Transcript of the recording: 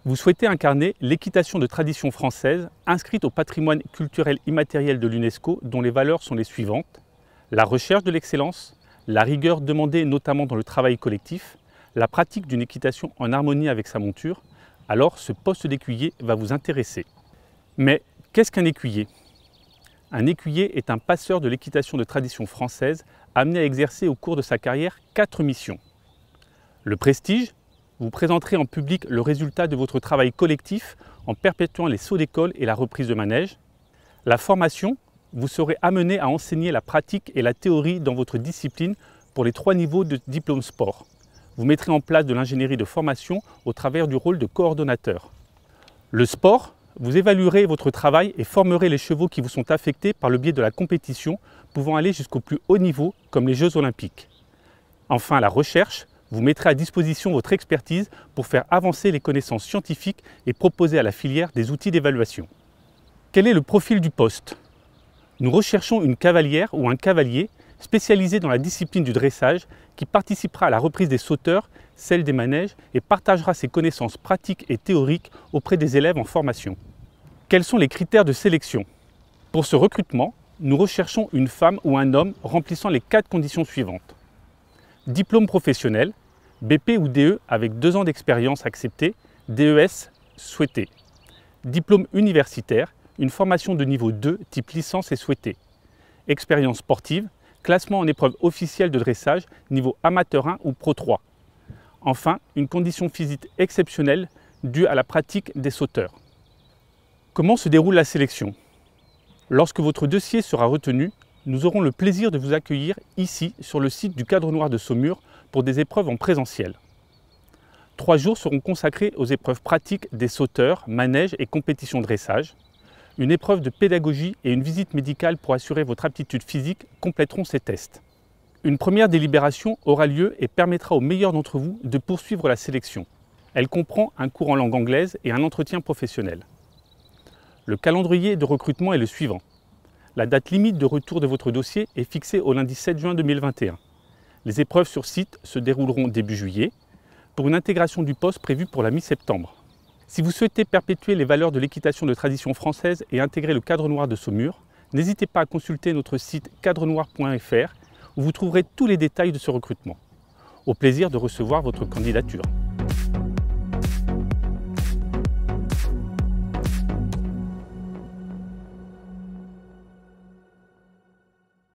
Vous souhaitez incarner l'équitation de tradition française inscrite au patrimoine culturel immatériel de l'UNESCO dont les valeurs sont les suivantes: la recherche de l'excellence, la rigueur demandée notamment dans le travail collectif, la pratique d'une équitation en harmonie avec sa monture. Alors ce poste d'écuyer va vous intéresser. Mais qu'est-ce qu'un écuyer? Un écuyer est un passeur de l'équitation de tradition française amené à exercer au cours de sa carrière 4 missions. Le prestige: vous présenterez en public le résultat de votre travail collectif en perpétuant les sauts d'école et la reprise de manège. La formation: vous serez amené à enseigner la pratique et la théorie dans votre discipline pour les 3 niveaux de diplôme sport. Vous mettrez en place de l'ingénierie de formation au travers du rôle de coordonnateur. Le sport: vous évaluerez votre travail et formerez les chevaux qui vous sont affectés par le biais de la compétition, pouvant aller jusqu'au plus haut niveau comme les Jeux olympiques. Enfin, la recherche: vous mettrez à disposition votre expertise pour faire avancer les connaissances scientifiques et proposer à la filière des outils d'évaluation. Quel est le profil du poste? Nous recherchons une cavalière ou un cavalier spécialisé dans la discipline du dressage qui participera à la reprise des sauteurs, celle des manèges et partagera ses connaissances pratiques et théoriques auprès des élèves en formation. Quels sont les critères de sélection? Pour ce recrutement, nous recherchons une femme ou un homme remplissant les 4 conditions suivantes. Diplôme professionnel, BP ou DE avec 2 ans d'expérience accepté, DES souhaité. Diplôme universitaire, une formation de niveau 2 type licence est souhaitée. Expérience sportive, classement en épreuve officielle de dressage, niveau amateur 1 ou pro 3. Enfin, une condition physique exceptionnelle due à la pratique des sauteurs. Comment se déroule la sélection? Lorsque votre dossier sera retenu, nous aurons le plaisir de vous accueillir ici sur le site du Cadre Noir de Saumur pour des épreuves en présentiel. 3 jours seront consacrés aux épreuves pratiques des sauteurs, manèges et compétitions dressage. Une épreuve de pédagogie et une visite médicale pour assurer votre aptitude physique compléteront ces tests. Une première délibération aura lieu et permettra aux meilleurs d'entre vous de poursuivre la sélection. Elle comprend un cours en langue anglaise et un entretien professionnel. Le calendrier de recrutement est le suivant. La date limite de retour de votre dossier est fixée au lundi 7 juin 2021. Les épreuves sur site se dérouleront début juillet pour une intégration du poste prévue pour la mi-septembre. Si vous souhaitez perpétuer les valeurs de l'équitation de tradition française et intégrer le Cadre Noir de Saumur, n'hésitez pas à consulter notre site cadrenoir.fr où vous trouverez tous les détails de ce recrutement. Au plaisir de recevoir votre candidature.